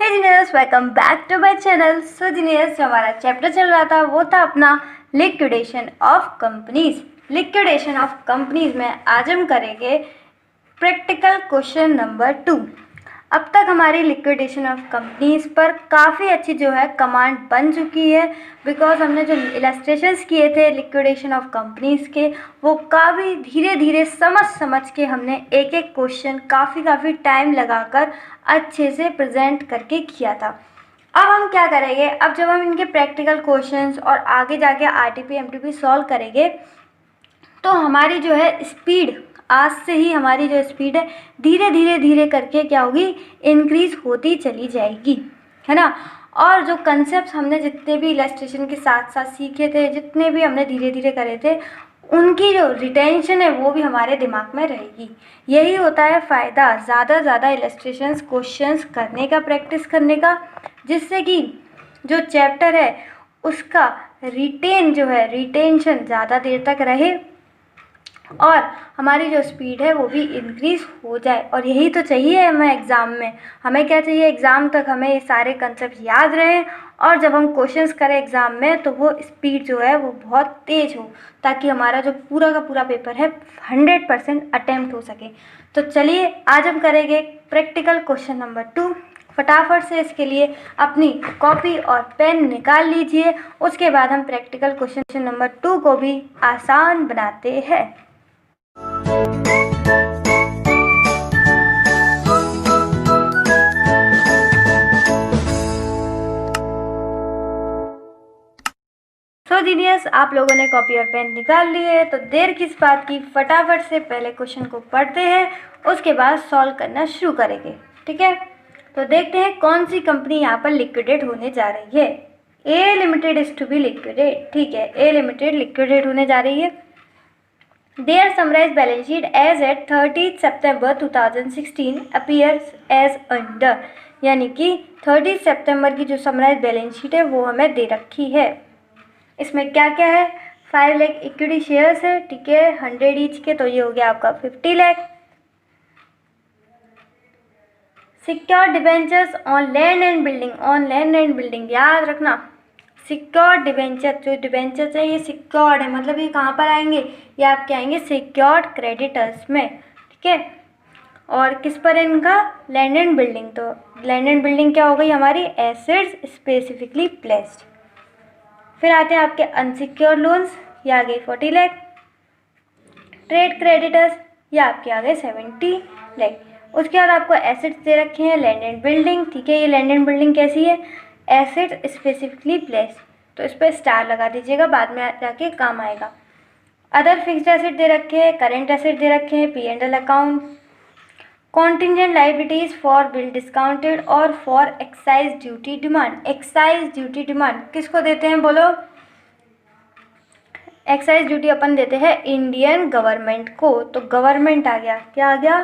Hey genius, welcome back to my channel. So genius, जो हमारा chapter चल रहा था वो था अपना liquidation of companies. Liquidation of companies में आज हम करेंगे प्रैक्टिकल क्वेश्चन नंबर 2। अब तक हमारी लिक्विडेशन ऑफ कंपनीज पर काफ़ी अच्छी जो है कमांड बन चुकी है, बिकॉज हमने जो इलस्ट्रेशंस किए थे लिक्विडेशन ऑफ कंपनीज के वो काफ़ी धीरे धीरे समझ के हमने एक एक क्वेश्चन काफ़ी टाइम लगाकर अच्छे से प्रेजेंट करके किया था। अब हम क्या करेंगे, अब जब हम इनके प्रैक्टिकल क्वेश्चंस और आगे जाके आरटीपी एमटीपी सॉल्व करेंगे तो हमारी जो है स्पीड, आज से ही हमारी जो स्पीड है धीरे करके क्या होगी, इंक्रीज होती चली जाएगी, है ना। और जो कंसेप्ट हमने जितने भी इलस्ट्रेशन के साथ साथ सीखे थे, जितने भी हमने धीरे करे थे, उनकी जो रिटेंशन है वो भी हमारे दिमाग में रहेगी। यही होता है फ़ायदा ज़्यादा इलस्ट्रेशंस क्वेश्चंस करने का, प्रैक्टिस करने का, जिससे कि जो चैप्टर है उसका रिटेंशन ज़्यादा देर तक रहे और हमारी जो स्पीड है वो भी इंक्रीज़ हो जाए। और यही तो चाहिए हमें एग्ज़ाम में। हमें क्या चाहिए, एग्ज़ाम तक हमें ये सारे कंसेप्ट याद रहें और जब हम क्वेश्चंस करें एग्ज़ाम में तो वो स्पीड जो है वो बहुत तेज़ हो, ताकि हमारा जो पूरा का पूरा पेपर है 100% अटेम्प्ट हो सके। तो चलिए आज हम करेंगे प्रैक्टिकल क्वेश्चन नंबर 2। फटाफट से इसके लिए अपनी कॉपी और पेन निकाल लीजिए। उसके बाद हम प्रैक्टिकल क्वेश्चन नंबर 2 को भी आसान बनाते हैं। तो जीनियस, आप लोगों ने कॉपी और पेन निकाल लिए तो देर किस बात की, फटाफट से पहले क्वेश्चन को पढ़ते हैं, उसके बाद सॉल्व करना शुरू करेंगे। ठीक है, तो देखते हैं कौन सी कंपनी यहाँ पर लिक्विडेट होने जा रही है। A limited is to be liquidate. ठीक है, ए लिमिटेड लिक्विडेट होने जा रही है। Their summarise balance sheet as at 30 September 2016 appears as under, यानी कि 30 सितंबर की जो समराइज बैलेंस शीट है वो हमें दे रखी है। इसमें क्या क्या है, 5 लाख इक्विटी शेयर्स है, ठीक है, 100 ईच के, तो ये हो गया आपका 50 lakh. Secured debentures on land and building, on land and building याद रखना। सिक्योर्ड डिबेंचर, जो डिबेंचर्स है ये सिक्योर्ड है, मतलब ये कहाँ पर आएंगे, ये आपके आएंगे सिक्योर्ड क्रेडिटर्स में। ठीक है, और किस पर है इनका, लैंड एंड बिल्डिंग। तो लैंड एंड बिल्डिंग क्या हो गई हमारी, एसेट्स स्पेसिफिकली प्लेस्ड। फिर आते हैं आपके अनसिक्योर्ड लोन्स, ये आ गए 40 लाख। ट्रेड क्रेडिटर्स, ये आपके आ गए 70 लाख। उसके बाद आपको एसेट्स दे रखे हैं लैंड एंड बिल्डिंग। ठीक है, ये लैंड एंड बिल्डिंग कैसी है, एसेट स्पेसिफिकली प्लेस, तो इस पर स्टार लगा दीजिएगा, बाद में जाके काम आएगा। अदर फिक्स्ड एसेट दे रखे हैं, करेंट एसेट दे रखे हैं, P&L account. Contingent liabilities for bill discounted और for excise duty demand. Excise duty demand किसको देते हैं बोलो, एक्साइज ड्यूटी अपन देते हैं इंडियन गवर्नमेंट को। तो गवर्नमेंट आ गया, क्या आ गया,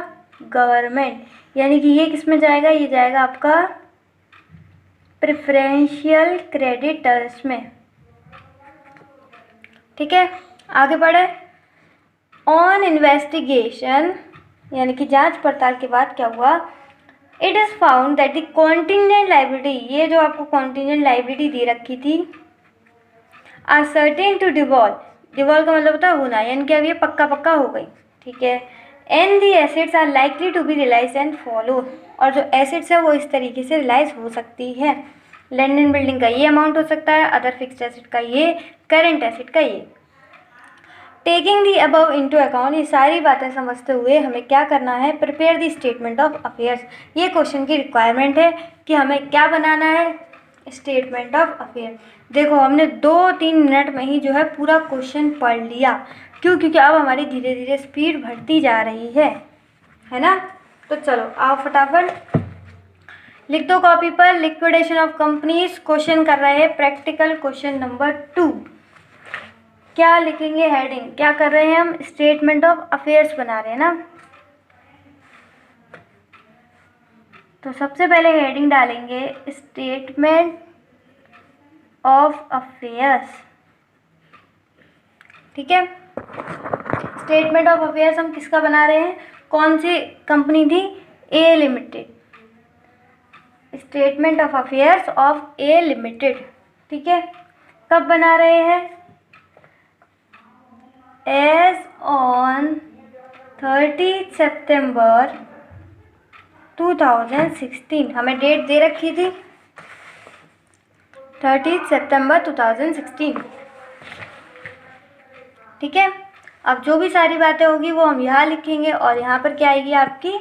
गवर्नमेंट, यानी कि ये किस में जाएगा, ये जाएगा आपका प्रेफरेंशियल क्रेडिटर्स में। ठीक है, आगे बढ़े। ऑन इन्वेस्टिगेशन, यानी कि जांच पड़ताल के बाद क्या हुआ, it is found that the contingent liability, ये जो आपको कॉन्टिजेंट लाइबिलिटी दे रखी थी, are certain to devolve, devolve का मतलब होता है होना, यानी कि अब ये पक्का हो गई। ठीक है, and the assets are likely to be realise and follow, और जो एसेट्स है वो इस तरीके से रियलाइज हो सकती है। लैंड एंड बिल्डिंग का ये अमाउंट हो सकता है, अदर फिक्स्ड एसेट का ये, करेंट एसेट का ये। Taking the above into account, ये सारी बातें समझते हुए हमें क्या करना है, prepare the statement of affairs. ये क्वेश्चन की रिक्वायरमेंट है कि हमें क्या बनाना है, स्टेटमेंट ऑफ अफेयर। देखो हमने 2-3 मिनट में ही जो है पूरा क्वेश्चन पढ़ लिया। क्यों, क्योंकि अब हमारी धीरे स्पीड बढ़ती जा रही है ना। तो चलो आओ फटाफट लिख दो कॉपी पर, लिक्विडेशन ऑफ कंपनीज क्वेश्चन कर रहे हैं, प्रैक्टिकल क्वेश्चन नंबर 2। क्या लिखेंगे, हेडिंग क्या कर रहे हैं हम, स्टेटमेंट ऑफ अफेयर्स बना रहे हैं ना। तो सबसे पहले हेडिंग डालेंगे स्टेटमेंट ऑफ अफेयर्स। ठीक है, स्टेटमेंट ऑफ अफेयर्स हम किसका बना रहे हैं, कौन सी कंपनी थी, A limited. Statement of affairs of A limited, ठीक है। कब बना रहे हैं? एज ऑन 30 सितंबर 2016, हमें डेट दे रखी थी 30 सितंबर 2016, ठीक है। अब जो भी सारी बातें होगी वो हम यहाँ लिखेंगे और यहाँ पर क्या आएगी आपकी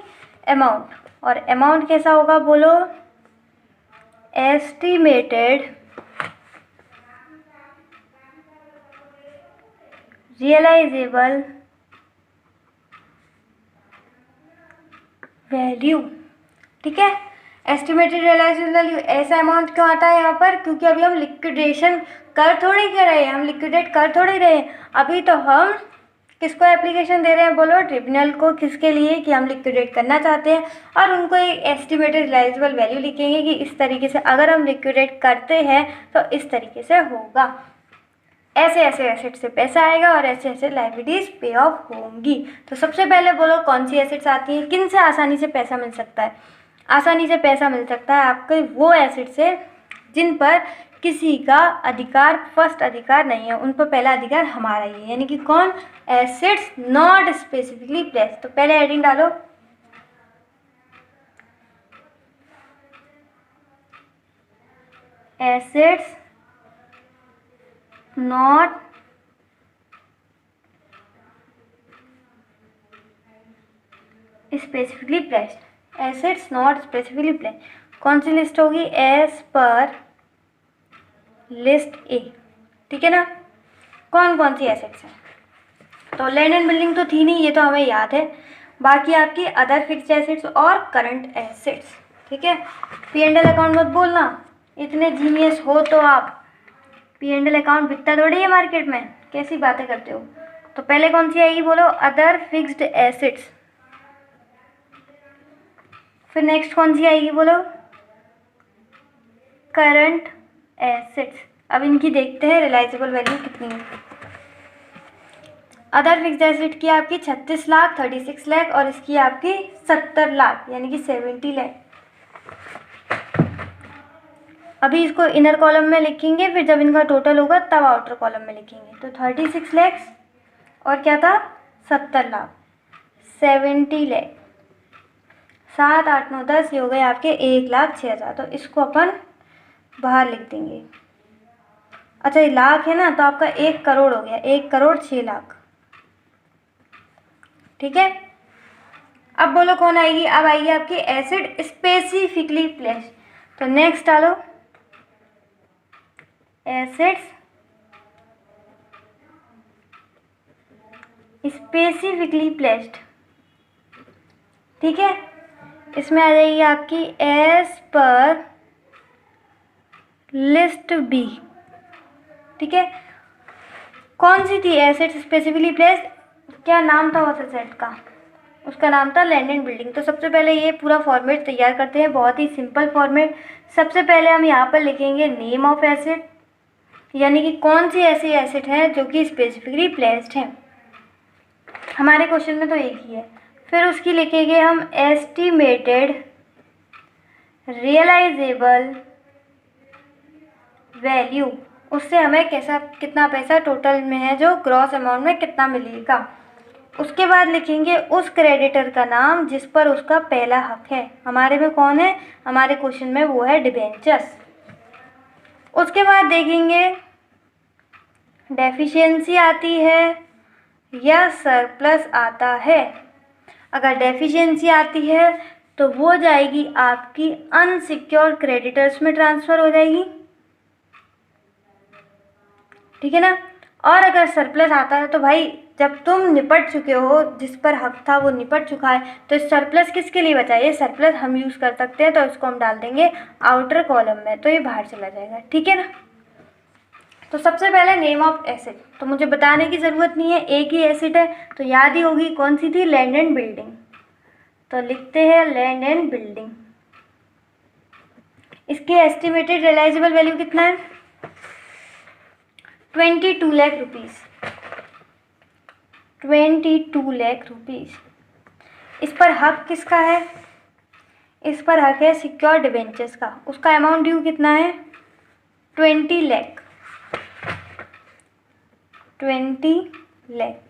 अमाउंट, और अमाउंट कैसा होगा बोलो? एस्टिमेटेड रियलाइजेबल वैल्यू, ठीक है। एस्टिमेटेड रियलाइजेबल वैल्यू, ऐसा अमाउंट क्यों आता है यहाँ पर? क्योंकि अभी हम लिक्विडेशन कर थोड़ी कर रहे हैं, हम लिक्विडेट कर थोड़ी रहे हैं। अभी तो हम किसको एप्लीकेशन दे रहे हैं बोलो? ट्रिब्यूनल को। किसके लिए? कि हम लिक्विडेट करना चाहते हैं, और उनको एक एस्टिमेटेड रियलाइजेबल वैल्यू लिखेंगे कि इस तरीके से अगर हम लिक्विडेट करते हैं तो इस तरीके से होगा, ऐसे ऐसे एसेट से पैसा आएगा और ऐसे ऐसे लायबिलिटीज पे ऑफ होंगी। तो सबसे पहले बोलो कौन सी एसेट्स आती हैं, किन से आसानी से पैसा मिल सकता है? आसानी से पैसा मिल सकता है आपके वो एसेट से जिन पर किसी का अधिकार, फर्स्ट अधिकार नहीं है, उन पर पहला अधिकार हमारा ही है, यानी कि कौन? Assets not specifically placed. तो पहले हेडिंग डालो assets not specifically placed. Assets not specifically placed कौन सी लिस्ट होगी? एज पर लिस्ट ए, ठीक है ना। कौन कौन सी एसेट्स हैं? तो लैंड एंड बिल्डिंग तो थी नहीं, ये तो हमें याद है। बाकी आपकी अदर फिक्स्ड एसेट्स और करंट एसेट्स, ठीक है। P&L अकाउंट मत बोलना, इतने जीनियस हो तो आप। P&L अकाउंट बिकता थोड़ी है मार्केट में, कैसी बातें करते हो। तो पहले कौन सी आएगी बोलो? Other fixed assets. फिर नेक्स्ट कौन सी आएगी बोलो? Current assets. अब इनकी देखते हैं रियलाइजेबल वैल्यू कितनी है। अदर फिक्स्ड एसेट की आपकी 36 लाख, 36 लाख, और इसकी आपकी 70 लाख, यानी कि 70 लाख। अभी इसको इनर कॉलम में लिखेंगे, फिर जब इनका टोटल होगा तब आउटर कॉलम में लिखेंगे। तो 36 लाख और क्या था? 70 लाख, 70 लाख, 7, 8, 9, 10, ये हो गए आपके 1,06,000। तो इसको अपन बाहर लिख देंगे। अच्छा ये लाख है ना, तो आपका 1 करोड़ हो गया, 1,06,00,000, ठीक है। अब बोलो कौन आएगी? अब आएगी आपकी एसेट स्पेसिफिकली प्लेस्ड। तो नेक्स्ट डालो एसेट्स स्पेसिफिकली प्लेस्ड, ठीक है। इसमें आ जाएगी आपकी एज पर लिस्ट बी, ठीक है। कौन सी थी एसेट्स स्पेसिफिकली प्लेस्ड? क्या नाम था उस एसेट का? उसका नाम था लैंड एंड बिल्डिंग। तो सबसे पहले ये पूरा फॉर्मेट तैयार करते हैं, बहुत ही सिंपल फॉर्मेट। सबसे पहले हम यहाँ पर लिखेंगे नेम ऑफ एसेट, यानी कि कौन सी ऐसी एसेट है जो कि स्पेसिफिकली प्लेस्ड है। हमारे क्वेश्चन में तो एक ही है। फिर उसकी लिखेंगे हम एस्टिमेटेड रियलाइजेबल वैल्यू, उससे हमें कैसा कितना पैसा टोटल में है जो ग्रॉस अमाउंट में कितना मिलेगा। उसके बाद लिखेंगे उस क्रेडिटर का नाम जिस पर उसका पहला हक है। हमारे में कौन है? हमारे क्वेश्चन में वो है डिबेंचर्स। उसके बाद देखेंगे डेफिशिएंसी आती है या सरप्लस आता है। अगर डेफिशिएंसी आती है तो वो जाएगी आपकी अनसिक्योर्ड क्रेडिटर्स में ट्रांसफ़र हो जाएगी, ठीक है ना। और अगर सरप्लस आता है तो भाई जब तुम निपट चुके हो, जिस पर हक था वो निपट चुका है, तो सरप्लस किसके लिए बचा? ये सरप्लस हम यूज़ कर सकते हैं, तो इसको हम डाल देंगे आउटर कॉलम में, तो ये बाहर चला जाएगा, ठीक है ना। तो सबसे पहले नेम ऑफ एसेट, तो मुझे बताने की ज़रूरत नहीं है, एक ही एसेट है तो याद ही होगी। कौन सी थी? Land and building. तो लिखते हैं लैंड एंड बिल्डिंग। इसकी एस्टिमेटेड रियलाइजेबल वैल्यू कितना है? 22 लाख रुपीज़, 22 लाख रुपीज़। इस पर हक किसका है? इस पर हक है सिक्योर डिबेंचर्स का, उसका अमाउंट ड्यू कितना है 20 लाख, 20 लाख।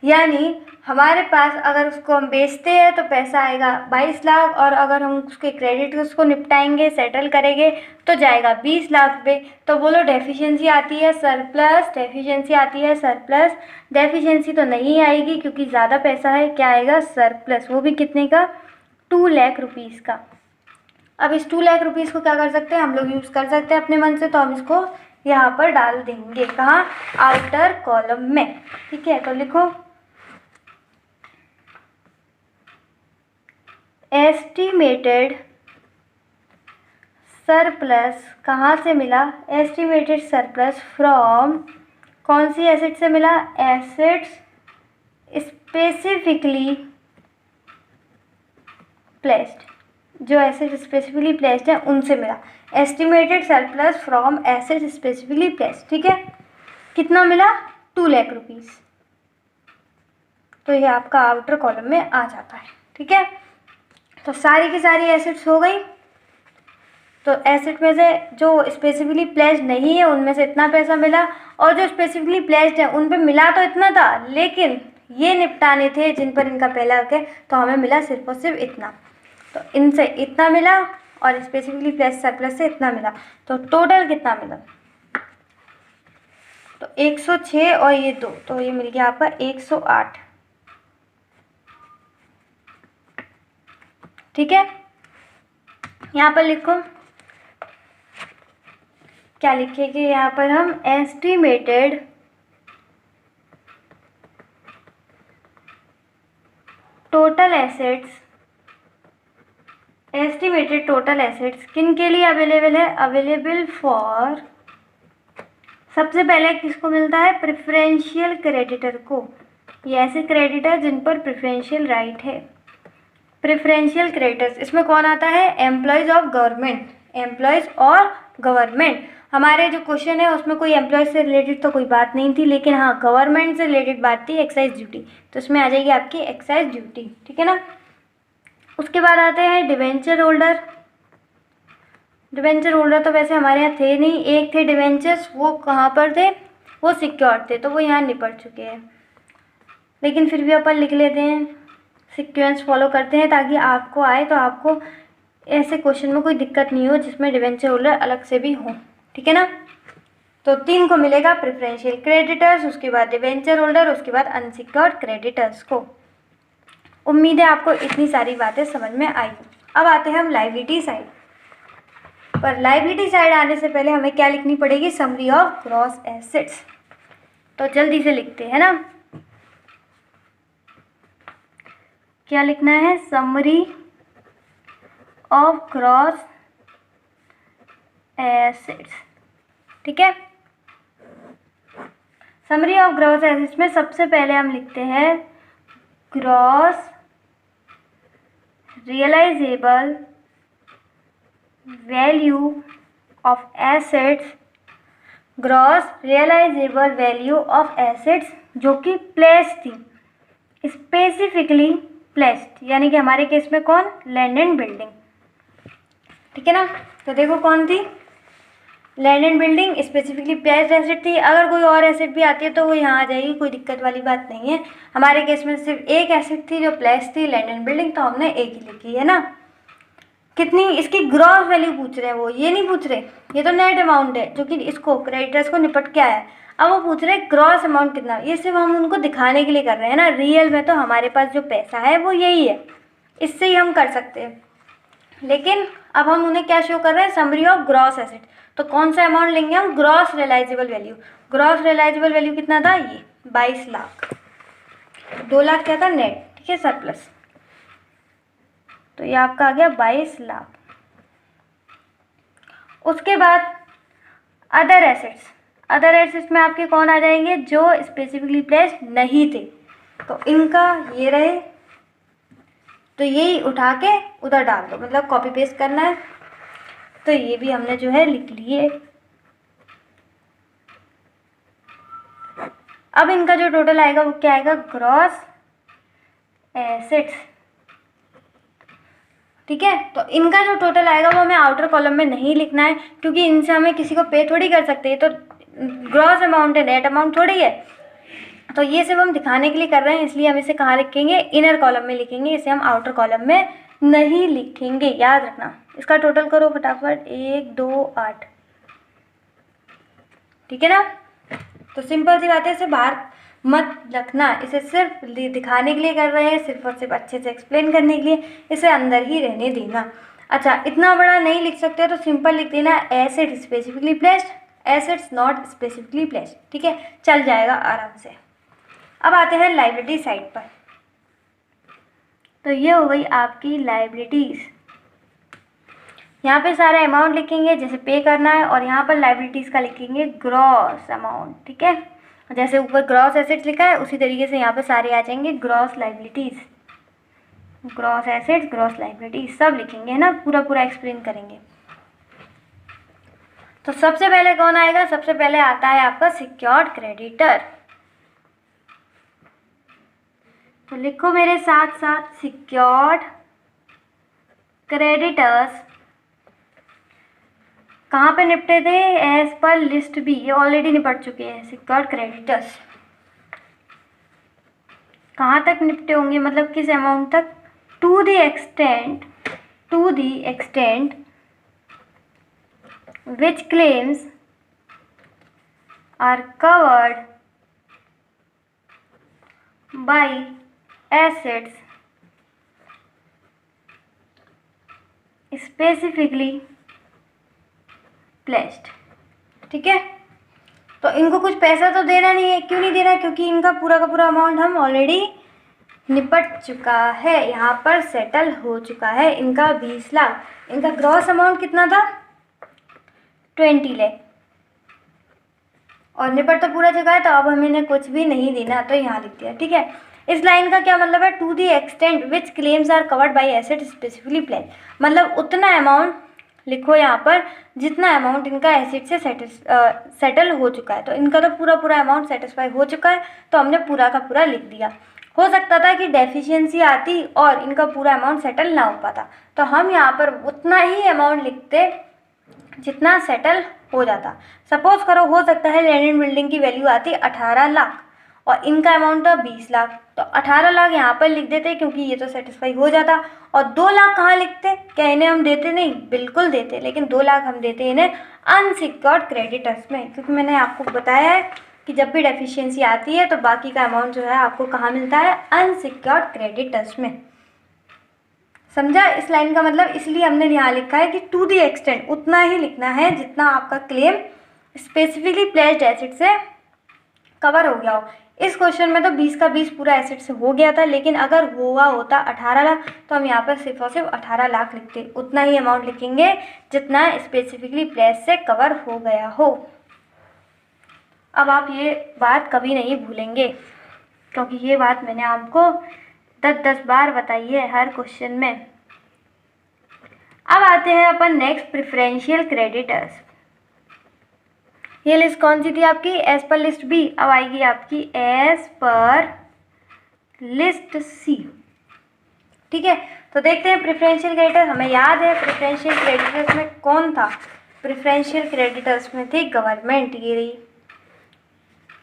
यानी हमारे पास अगर उसको हम बेचते हैं तो पैसा आएगा 22 लाख, और अगर हम उसके क्रेडिट उसको निपटाएंगे, सेटल करेंगे, तो जाएगा 20 लाख पे। तो बोलो डेफिशिएंसी आती है सरप्लस, डेफिशिएंसी आती है सरप्लस। डेफिशिएंसी तो नहीं आएगी क्योंकि ज़्यादा पैसा है, क्या आएगा सरप्लस, वो भी कितने का 2 लाख रुपीज़ का। अब इस 2 लाख रुपीज़ को क्या कर सकते हैं हम लोग, यूज़ कर सकते हैं अपने मन से, तो हम इसको यहाँ पर डाल देंगे, कहाँ, आउटर कॉलम में। ठीक है, तो लिखो एस्टिमेटेड सरप्लस, कहाँ से मिला, एस्टिमेटेड सरप्लस फ्रॉम, कौन सी एसेट से मिला, एसेट्स स्पेसिफिकली प्लेस्ड, जो एसेट स्पेसिफिकली प्लेस्ड है उनसे मिला। Estimated surplus from asset specifically placed, ठीक है, कितना मिला 2 लाख रुपीज़। तो ये आपका आउटर कॉलम में आ जाता है। ठीक है, तो सारी की सारी एसेट्स हो गई। तो एसेट में से जो स्पेसिफिकली प्लेस्ड नहीं है उनमें से इतना पैसा मिला, और जो स्पेसिफिकली प्लेस्ड है उन पे मिला तो इतना था, लेकिन ये निपटाने थे जिन पर इनका पहला हक है, तो हमें मिला सिर्फ और सिर्फ इतना। तो इनसे इतना मिला और स्पेसिफिकली प्लेस्ड सरप्लस से इतना मिला, तो टोटल कितना मिला, तो 106 और ये 2, तो ये मिल गया आपका 108। ठीक है, यहाँ पर लिखो, क्या लिखेंगे यहाँ पर हम, estimated total assets, estimated total assets किन के लिए अवेलेबल है, अवेलेबल फॉर, सबसे पहले किसको मिलता है, प्रेफरेंशियल क्रेडिटर को। ये ऐसे क्रेडिटर जिन पर प्रेफरेंशियल राइट है। प्रेफरेंशियल क्रेडिटर्स, इसमें कौन आता है, एम्प्लॉयज़ ऑफ गवर्नमेंट, एम्प्लॉयज़ और गवर्नमेंट। हमारे जो क्वेश्चन है उसमें कोई एम्प्लॉयज़ से रिलेटेड तो कोई बात नहीं थी, लेकिन हाँ गवर्नमेंट से रिलेटेड बात थी, एक्साइज ड्यूटी, तो इसमें आ जाएगी आपकी एक्साइज ड्यूटी। ठीक है ना, उसके बाद आते हैं डिवेंचर होल्डर। डिवेंचर होल्डर तो वैसे हमारे यहाँ थे नहीं, एक थे डिवेंचर्स, वो कहाँ पर थे, वो सिक्योर थे, तो वो यहाँ निपट चुके हैं, लेकिन फिर भी अपन लिख लेते हैं, सीक्वेंस फॉलो करते हैं ताकि आपको आए, तो आपको ऐसे क्वेश्चन में कोई दिक्कत नहीं हो जिसमें डिवेंचर होल्डर अलग से भी हो। ठीक है ना, तो 3 को मिलेगा प्रेफरेंशियल क्रेडिटर्स, उसके बाद डिवेंचर होल्डर, उसके बाद अनसिक्योर्ड क्रेडिटर्स को। उम्मीद है आपको इतनी सारी बातें समझ में आई। अब आते हैं हम लायबिलिटी साइड पर। लायबिलिटी साइड आने से पहले हमें क्या लिखनी पड़ेगी, समरी ऑफ ग्रॉस एसेट्स। तो जल्दी से लिखते हैं ना, क्या लिखना है, समरी ऑफ ग्रॉस एसेट्स। ठीक है, समरी ऑफ ग्रॉस एसेट्स में सबसे पहले हम लिखते हैं gross realisable value of assets, gross realisable value of assets जो कि प्लेस्ड थी, स्पेसिफिकली प्लेस्ड, यानी कि हमारे केस में कौन, लैंड एंड बिल्डिंग। ठीक है ना, तो देखो कौन थी, land and building specifically placed asset थी। अगर कोई और एसेट भी आती है तो वो यहाँ आ जाएगी, कोई दिक्कत वाली बात नहीं है। हमारे केस में सिर्फ एक एसेट थी जो प्लेस्ड थी, लैंड एंड बिल्डिंग, तो हमने एक ही लिखी है ना। कितनी, इसकी ग्रॉस वैल्यू पूछ रहे हैं, वो ये नहीं पूछ रहे, ये तो नेट अमाउंट है जो कि इसको क्रेडिटर्स को निपट के आया है। अब वो पूछ रहे हैं ग्रॉस अमाउंट कितना, ये सिर्फ हम उनको दिखाने के लिए कर रहे हैं ना, रियल में तो हमारे पास जो पैसा है वो यही है, इससे ही हम कर सकते हैं। लेकिन अब हम उन्हें क्या शो कर रहे हैं, समरी ऑफ ग्रॉस एसेट। तो कौन सा अमाउंट लेंगे हम, gross realisable value. Gross realisable value कितना था, ये 22 लाख, 2 लाख क्या था नेट, ठीक है, सरप्लस, तो ये आपका आ गया 22 लाख। उसके बाद अदर एसेट्स, अदर एसेट्स में आपके कौन आ जाएंगे, जो स्पेसिफिकली प्लेस्ड नहीं थे, तो इनका ये रहे, तो यही उठा के उधर डाल दो, मतलब कॉपी पेस्ट करना है। तो ये भी हमने जो है लिख लिए। अब इनका जो टोटल आएगा वो क्या आएगा, ग्रॉस एसेट्स। ठीक है। तो इनका जो टोटल आएगा वो हमें आउटर कॉलम में नहीं लिखना है, क्योंकि इनसे हमें किसी को पे थोड़ी कर सकते हैं, तो ग्रॉस अमाउंट है, नेट अमाउंट थोड़ी है। तो ये सिर्फ हम दिखाने के लिए कर रहे हैं, इसलिए हम इसे कहाँ लिखेंगे, इनर कॉलम में लिखेंगे, इसे हम आउटर कॉलम में नहीं लिखेंगे, याद रखना। इसका टोटल करो फटाफट, 1 2 8, ठीक है ना। तो सिंपल सी बात है, इसे बाहर मत रखना, इसे सिर्फ दिखाने के लिए कर रहे हैं, सिर्फ और सिर्फ अच्छे से एक्सप्लेन करने के लिए, इसे अंदर ही रहने देना। अच्छा, इतना बड़ा नहीं लिख सकते तो सिंपल लिख देना asset specifically placed, assets not specifically placed, ठीक है, चल जाएगा आराम से। अब आते हैं लायबिलिटी साइड पर। तो ये हो गई आपकी लायबिलिटीज़। यहाँ पे सारे अमाउंट लिखेंगे जैसे पे करना है, और यहाँ पर लायबिलिटीज़ का लिखेंगे ग्रॉस अमाउंट, ठीक है। जैसे ऊपर ग्रॉस एसेट्स लिखा है उसी तरीके से यहाँ पे सारे आ जाएंगे gross liabilities, gross assets, gross liabilities सब लिखेंगे, है ना, पूरा पूरा एक्सप्लेन करेंगे। तो सबसे पहले कौन आएगा, सबसे पहले आता है आपका सिक्योर्ड क्रेडिटर। तो लिखो मेरे साथ साथ, सिक्योर्ड क्रेडिटर्स कहाँ पे निपटे थे, एज पर लिस्ट बी, ये ऑलरेडी निपट चुके हैं। सिक्योर्ड क्रेडिटर्स कहाँ तक निपटे होंगे, मतलब किस अमाउंट तक, to the extent which claims are covered by assets specifically pledged, ठीक है। तो इनको कुछ पैसा तो देना नहीं है, क्यों नहीं देना, क्योंकि इनका पूरा का पूरा अमाउंट हम ऑलरेडी निपट चुका है, यहाँ पर सेटल हो चुका है। इनका 20 लाख, इनका ग्रॉस अमाउंट कितना था, 20 लाख, और निपट तो पूरा चुका है, तो अब हमें इन्हें कुछ भी नहीं देना, तो यहाँ लिख दिया, ठीक है। इस लाइन का क्या मतलब है, to the extent which claims are covered by asset specifically pledge, मतलब उतना अमाउंट लिखो यहाँ पर जितना अमाउंट इनका एसेट से सेटल हो चुका है। तो इनका तो पूरा पूरा अमाउंट सेटिस्फाई हो चुका है, तो हमने पूरा का पूरा लिख दिया। हो सकता था कि डेफिशिएंसी आती और इनका पूरा अमाउंट सेटल ना हो पाता, तो हम यहाँ पर उतना ही अमाउंट लिखते जितना सेटल हो जाता। सपोज करो हो सकता है लैंड एंड बिल्डिंग की वैल्यू आती 18 लाख और इनका अमाउंट था 20 लाख, तो 18 लाख यहाँ पर लिख देते क्योंकि ये तो सेटिस्फाई हो जाता। और 2 लाख कहाँ लिखते, क्या इन्हें हम देते, नहीं बिल्कुल देते, लेकिन 2 लाख हम देते इन्हें अनसिक्योर्ड क्रेडिटर्स में, क्योंकि मैंने आपको बताया है कि जब भी डेफिशिएंसी आती है तो बाकी का अमाउंट जो है आपको कहाँ मिलता है, अनसिक्योर्ड क्रेडिटर्स में। समझा इस लाइन का मतलब, इसलिए हमने यहाँ लिखा है कि टू दी एक्सटेंट, उतना ही लिखना है जितना आपका क्लेम स्पेसिफिकली प्लेज्ड एसेट से कवर हो गया हो। इस क्वेश्चन में तो 20 का 20 पूरा एसेट से हो गया था, लेकिन अगर हुआ होता 18 लाख तो हम यहाँ पर सिर्फ और सिर्फ 18 लाख लिखते, उतना ही अमाउंट लिखेंगे जितना स्पेसिफिकली प्लेज से कवर हो गया हो। अब आप ये बात कभी नहीं भूलेंगे, क्योंकि ये बात मैंने आपको 10 बार बताई है हर क्वेश्चन में। अब आते हैं अपन नेक्स्ट, प्रेफरेंशियल क्रेडिटर्स। ये लिस्ट कौन सी थी आपकी, एज पर लिस्ट बी, अब आएगी आपकी एज पर लिस्ट सी, ठीक है। तो देखते हैं प्रेफरेंशियल क्रेडिटर, हमें याद है प्रेफरेंशियल क्रेडिटर्स में कौन था, प्रेफरेंशियल क्रेडिटर्स में थी गवर्नमेंट, ये रही,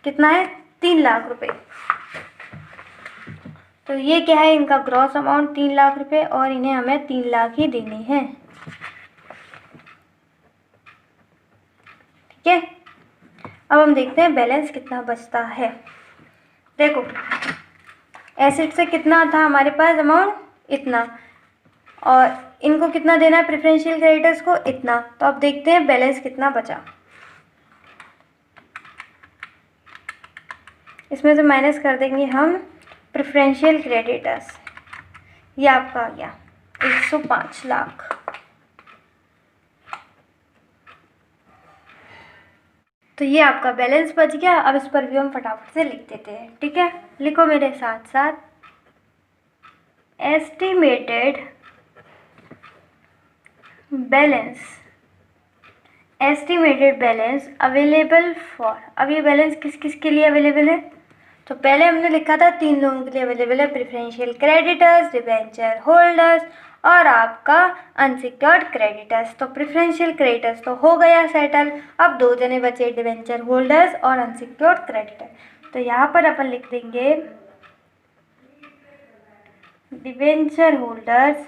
कितना है 3 लाख रुपए। तो ये क्या है, इनका ग्रॉस अमाउंट 3 लाख रुपए और इन्हें हमें 3 लाख ही देने हैं, ठीक है। अब हम देखते हैं बैलेंस कितना बचता है। देखो एसेट से कितना था हमारे पास अमाउंट, इतना, और इनको कितना देना है प्रेफरेंशियल क्रेडिटर्स को, इतना। तो अब देखते हैं बैलेंस कितना बचा, इसमें से माइनस कर देंगे हम प्रेफरेंशियल क्रेडिटर्स, ये आपका आ गया 105 लाख। तो ये आपका बैलेंस बच गया। अब इस पर भी हम फटाफट से लिख देते हैं, ठीक है। लिखो मेरे साथ साथ, estimated balance, estimated balance available for. अब ये बैलेंस किस किस के लिए अवेलेबल है, तो पहले हमने लिखा था 3 लोगों के लिए अवेलेबल है, प्रेफरेंशियल क्रेडिटर्स, डिबेंचर होल्डर्स और आपका अनसिक्योर्ड क्रेडिटर्स। तो प्रेफरेंशियल क्रेडिटर्स तो हो गया सेटल। अब 2 जने बचे, डिवेंचर होल्डर्स और अनसिक्योर्ड क्रेडिटर। तो यहाँ पर अपन लिख देंगे debenture holders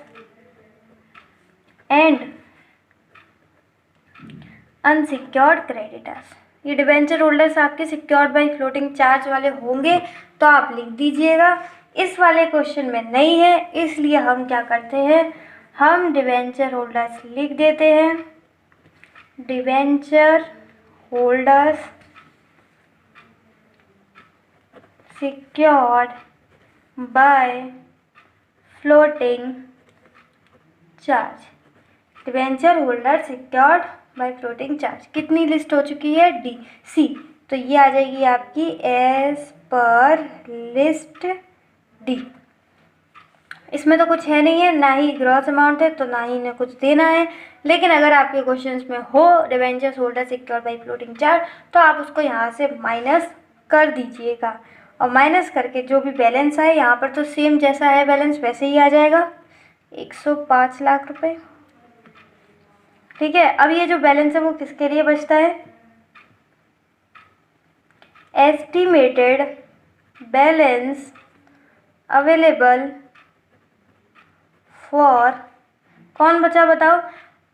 and unsecured creditors. ये डिवेंचर होल्डर्स आपके सिक्योर्ड बाई फ्लोटिंग चार्ज वाले होंगे तो आप लिख दीजिएगा। इस वाले क्वेश्चन में नहीं है, इसलिए हम क्या करते हैं, हम डिवेंचर होल्डर्स लिख देते हैं। Debenture holders secured by floating charge. Debenture holder secured by floating charge. कितनी लिस्ट हो चुकी है, डी सी। तो ये आ जाएगी आपकी एज पर लिस्ट डी। इसमें तो कुछ है नहीं है, ना ही ग्रॉस अमाउंट है तो ना ही इन्हें कुछ देना है। लेकिन अगर आपके क्वेश्चंस में हो debentures holder secured by floating charge तो आप उसको यहाँ से माइनस कर दीजिएगा, और माइनस करके जो भी बैलेंस आए, यहाँ पर तो सेम जैसा है बैलेंस वैसे ही आ जाएगा, 105 लाख रुपए। ठीक है, अब ये जो बैलेंस है वो किसके लिए बचता है, एस्टिमेटेड बैलेंस अवेलेबल फॉर, कौन बचा बताओ,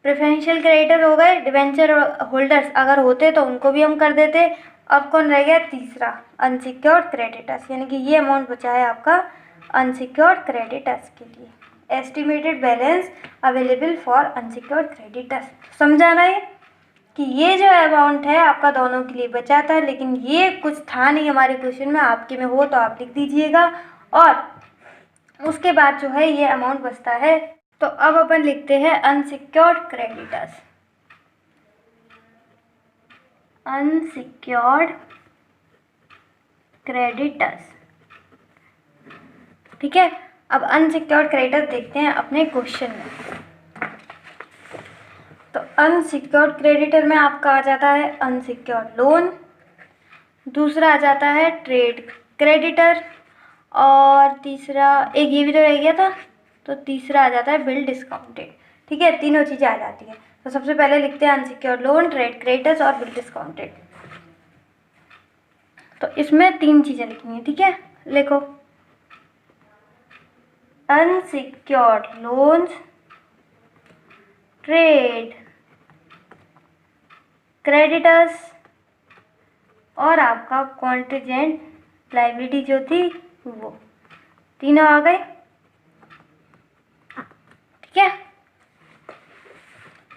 प्रेफरेंशियल क्रेडिटर हो गए, डिवेंचर होल्डर्स अगर होते तो उनको भी हम कर देते। अब कौन रह गया, तीसरा अनसिक्योर्ड क्रेडिटर्स, यानी कि ये अमाउंट बचा है आपका अनसिक्योर्ड क्रेडिटर्स के लिए। Estimated balance available for unsecured creditors. समझाना है कि ये जो अमाउंट है आपका दोनों के लिए बचा था, लेकिन ये कुछ था नहीं हमारे क्वेश्चन में, आपके में हो तो आप लिख दीजिएगा। और उसके बाद जो है ये अमाउंट बचता है। तो अब अपन लिखते हैं अनसिक्योर्ड क्रेडिटर्स। अनसिक्योर्ड क्रेडिटर्स, ठीक है। अब अनसिक्योर्ड क्रेडिटर देखते हैं अपने क्वेश्चन में। तो अनसिक्योर्ड क्रेडिटर में आपका आ जाता है अनसिक्योर्ड लोन, दूसरा आ जाता है ट्रेड क्रेडिटर, और तीसरा एक ये भी तो रह गया था, तो तीसरा आ जाता है बिल डिस्काउंटेड। ठीक है, तीनों चीज़ें आ जाती हैं। तो सबसे पहले लिखते हैं अनसिक्योर्ड लोन, ट्रेड क्रेडिटर्स और बिल डिस्काउंटेड। तो इसमें 3 चीज़ें लिखनी है, ठीक है, लिखो अनसिक्योर्ड लोन्स, ट्रेड क्रेडिटर्स और आपका कॉन्टिजेंट लायबिलिटी जो थी वो, तीनों आ गए। ठीक है,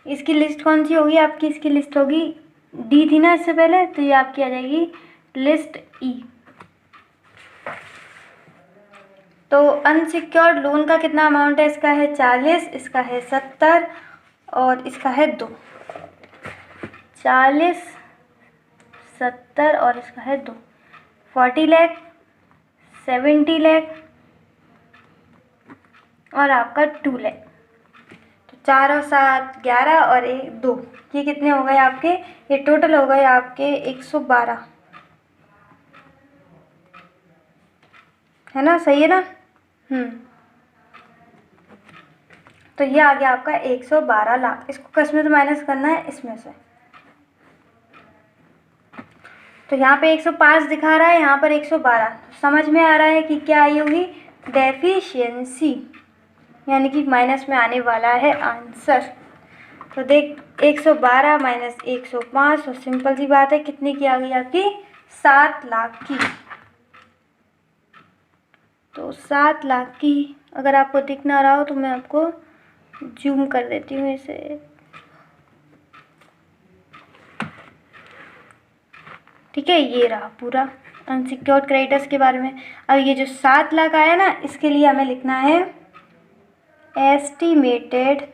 इसकी लिस्ट कौन सी होगी आपकी, इसकी लिस्ट होगी डी थी ना इससे पहले, तो ये आपकी आ जाएगी लिस्ट ई। तो अनसिक्योर्ड लोन का कितना अमाउंट है, इसका है 40, इसका है 70 और इसका है 2। 40, 70 और इसका है 2, 40 लाख, 70 लाख और आपका 2 लाख। तो 4 और 7 11 और 1 2, ये कितने हो गए आपके, ये टोटल हो गए आपके 112, है ना, सही है ना। तो ये आ गया आपका 112 लाख। इसको किसमें से माइनस करना है, इसमें से। तो यहाँ पे 105 दिखा रहा है, यहाँ पर 112। तो समझ में आ रहा है कि क्या आई होगी, डेफिशिएंसी, यानी कि माइनस में आने वाला है आंसर। तो देख 112 माइनस 105, तो सिंपल सी बात है, कितनी की आ गई आपकी, 7 लाख की। तो 7 लाख की, अगर आपको दिख ना रहा हो तो मैं आपको जूम कर देती हूँ इसे। ठीक है, ये रहा पूरा अनसिक्योर्ड क्रेडिटर्स के बारे में। अब ये जो 7 लाख आया ना, इसके लिए हमें लिखना है estimated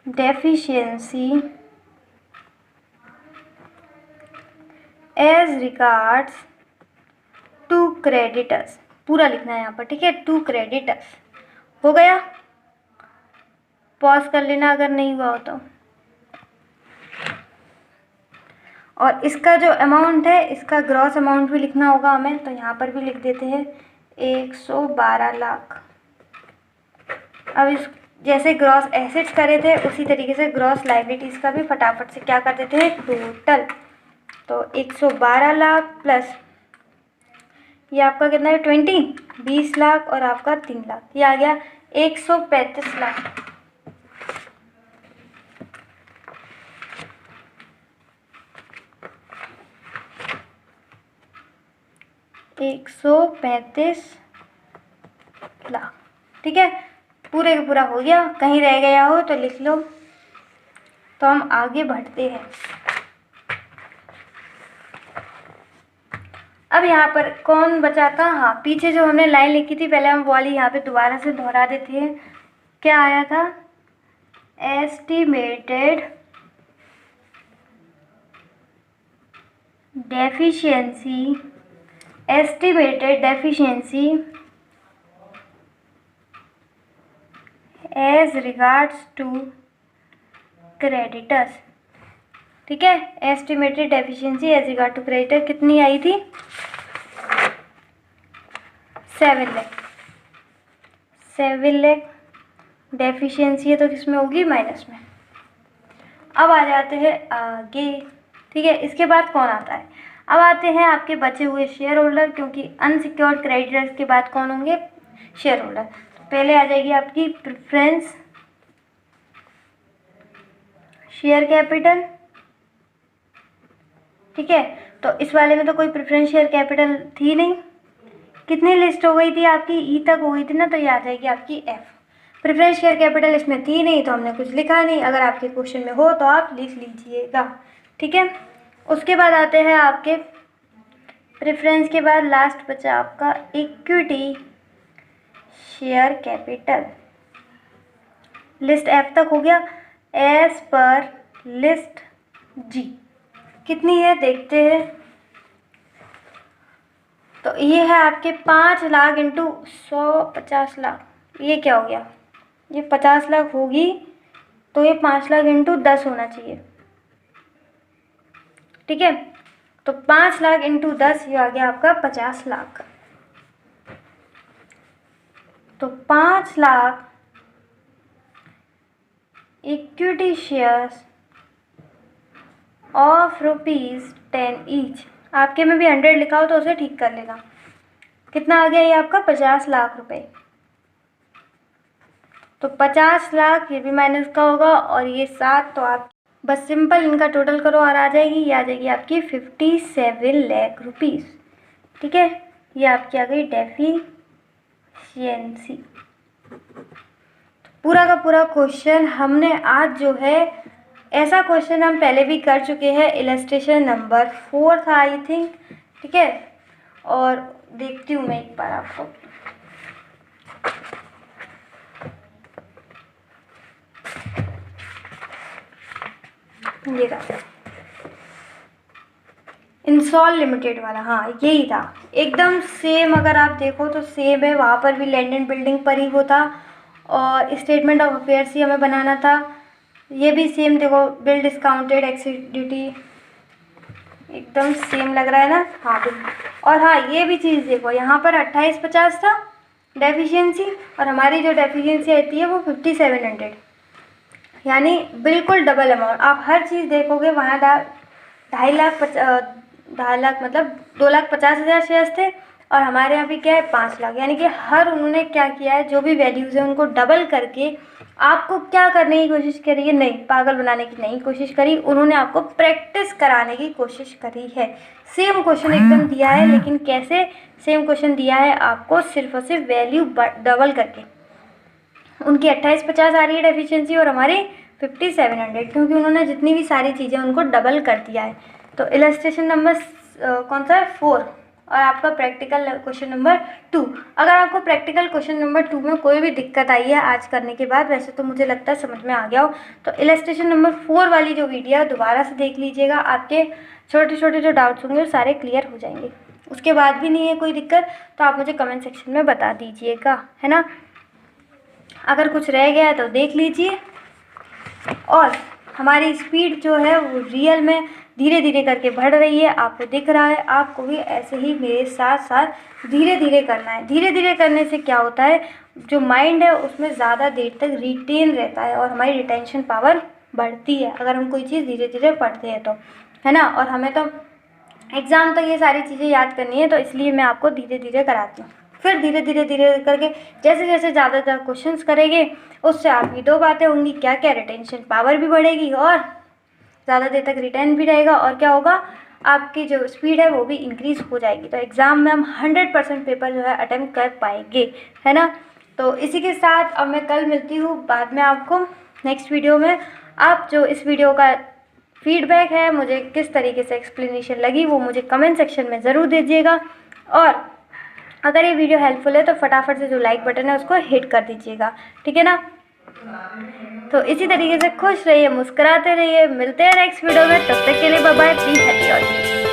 deficiency as regards to creditors, पूरा लिखना है यहाँ पर। ठीक है, टू क्रेडिटर्स हो गया, पॉज कर लेना अगर नहीं हुआ हो तो। और इसका जो अमाउंट है, इसका ग्रॉस अमाउंट भी लिखना होगा हमें, तो यहाँ पर भी लिख देते हैं 112 लाख। अब इस जैसे ग्रॉस एसेट्स करे थे उसी तरीके से ग्रॉस लायबिलिटीज़ का भी फटाफट से क्या कर देते हैं, टोटल। तो 112 लाख प्लस ये आपका कितना है 20 लाख और आपका 3 लाख, ये आ गया 135 लाख। $135 लाख, ठीक है। पूरे का पूरा हो गया, कहीं रह गया हो तो लिख लो। तो हम आगे बढ़ते हैं। अब यहाँ पर कौन बचा था, हाँ पीछे जो हमने लाइन लिखी थी पहले हम वाली यहाँ पे दोबारा से दोहरा देते हैं। क्या आया था, estimated deficiency as regards to creditors, ठीक है। Estimated deficiency as regard to creditor कितनी आई थी, 7 लाख। 7 लाख डेफिशिएंसी है तो किसमें होगी, माइनस में। अब आ जाते हैं आगे, ठीक है। इसके बाद कौन आता है, अब आते हैं आपके बचे हुए शेयर होल्डर, क्योंकि अनसिक्योर्ड क्रेडिटर्स के बाद कौन होंगे, शेयर होल्डर। तो पहले आ जाएगी आपकी प्रेफरेंस शेयर कैपिटल, ठीक है। तो इस वाले में तो कोई प्रेफरेंस शेयर कैपिटल थी नहीं, कितनी लिस्ट हो गई थी आपकी, ई तक हो गई थी ना, तो ये आ जाएगी आपकी एफ। प्रेफरेंस शेयर कैपिटल इसमें थी नहीं तो हमने कुछ लिखा नहीं, अगर आपके क्वेश्चन में हो तो आप लिख लीजिएगा, ठीक है। उसके बाद आते हैं आपके प्रेफरेंस के बाद लास्ट बचा आपका equity share capital. List F तक हो गया, एज पर लिस्ट जी कितनी है देखते हैं। तो ये है आपके 5 लाख इंटू 100 50 लाख, ये क्या हो गया, ये 50 लाख होगी तो ये 5 लाख इंटू 10 होना चाहिए, ठीक है। तो 5 लाख इंटू 10 ये आ गया आपका 50 लाख। तो 5 lakh equity shares of ₹10 each, आपके में भी 100 लिखा हो तो उसे ठीक कर लेना। कितना आ गया ये आपका 50 लाख रुपए। तो 50 लाख ये भी माइनस का होगा और ये 7, तो आप बस सिंपल इनका टोटल करो और आ जाएगी, ये आ जाएगी आपकी 57 लाख रुपीज़, ठीक है। ये आपकी आ गई डेफिशिएंसी। पूरा का पूरा क्वेश्चन हमने आज जो है, ऐसा क्वेश्चन हम पहले भी कर चुके हैं, इलस्ट्रेशन नंबर 4 था आई थिंक, ठीक है। और देखती हूँ मैं एक बार आपको, ये रहा इंसॉल लिमिटेड वाला, हाँ यही था एकदम सेम। अगर आप देखो तो सेम है, वहाँ पर भी लैंड एंड बिल्डिंग पर ही वो था और स्टेटमेंट ऑफ अफेयर्स ही हमें बनाना था। ये भी सेम देखो, बिल डिस्काउंटेड एक्सिडिटी एकदम सेम लग रहा है ना, हाँ बिल्कुल। और हाँ ये भी चीज़ देखो, यहाँ पर 2850 था डेफिशिएंसी और हमारी जो डेफिशिएंसी आती है वो 5700, यानी बिल्कुल डबल अमाउंट। आप हर चीज़ देखोगे वहाँ 2.5 लाख मतलब 2,50,000 शेयर्स थे और हमारे यहाँ भी क्या है 5 लाख, यानी कि हर उन्होंने क्या किया है, जो भी वैल्यूज़ है उनको डबल करके आपको क्या करने की कोशिश करी है, नहीं पागल बनाने की नहीं कोशिश करी, उन्होंने आपको प्रैक्टिस कराने की कोशिश करी है। सेम क्वेश्चन एकदम दिया है, लेकिन कैसे सेम क्वेश्चन दिया है आपको, सिर्फ और सिर्फ वैल्यू डबल करके। उनकी 2850 आ रही है डेफिशिएंसी और हमारी 5700, क्योंकि उन्होंने जितनी भी सारी चीज़ें उनको डबल कर दिया है। तो इलस्ट्रेशन नंबर कौन सा है 4 और आपका प्रैक्टिकल क्वेश्चन नंबर 2। अगर आपको प्रैक्टिकल क्वेश्चन नंबर 2 में कोई भी दिक्कत आई है आज करने के बाद, वैसे तो मुझे लगता है समझ में आ गया हो, तो इलस्ट्रेशन नंबर 4 वाली जो वीडियो है दोबारा से देख लीजिएगा, आपके छोटे छोटे जो डाउट्स होंगे वो सारे क्लियर हो जाएंगे। उसके बाद भी नहीं है कोई दिक्कत तो आप मुझे कमेंट सेक्शन में बता दीजिएगा, है ना। अगर कुछ रह गया है तो देख लीजिए। और हमारी स्पीड जो है वो रियल में धीरे धीरे करके बढ़ रही है, आपको दिख रहा है। आपको भी ऐसे ही मेरे साथ साथ धीरे धीरे करना है। धीरे धीरे करने से क्या होता है, जो माइंड है उसमें ज़्यादा देर तक रिटेन रहता है और हमारी रिटेंशन पावर बढ़ती है अगर हम कोई चीज़ धीरे धीरे पढ़ते हैं तो, है ना। और हमें तो एग्ज़ाम तक ये सारी चीज़ें याद करनी है, तो इसलिए मैं आपको धीरे धीरे कराती हूँ। फिर धीरे धीरे धीरे करके जैसे जैसे ज़्यादातर क्वेश्चंस करेंगे उससे आपकी दो बातें होंगी, क्या क्या, रिटेंशन पावर भी बढ़ेगी और ज़्यादा देर तक रिटेन भी रहेगा, और क्या होगा, आपकी जो स्पीड है वो भी इंक्रीज़ हो जाएगी। तो एग्ज़ाम में हम 100% पेपर जो है अटेम्प्ट कर पाएंगे, है ना। तो इसी के साथ अब मैं कल मिलती हूँ बाद में आपको नेक्स्ट वीडियो में। आप जो इस वीडियो का फीडबैक है, मुझे किस तरीके से एक्सप्लेनेशन लगी, वो मुझे कमेंट सेक्शन में ज़रूर दीजिएगा। और अगर ये वीडियो हेल्पफुल है तो फटाफट से जो लाइक बटन है उसको हिट कर दीजिएगा, ठीक है ना। तो इसी तरीके से खुश रहिए, मुस्कुराते रहिए। मिलते हैं नेक्स्ट वीडियो में, तब तक के लिए bye bye, be happy all.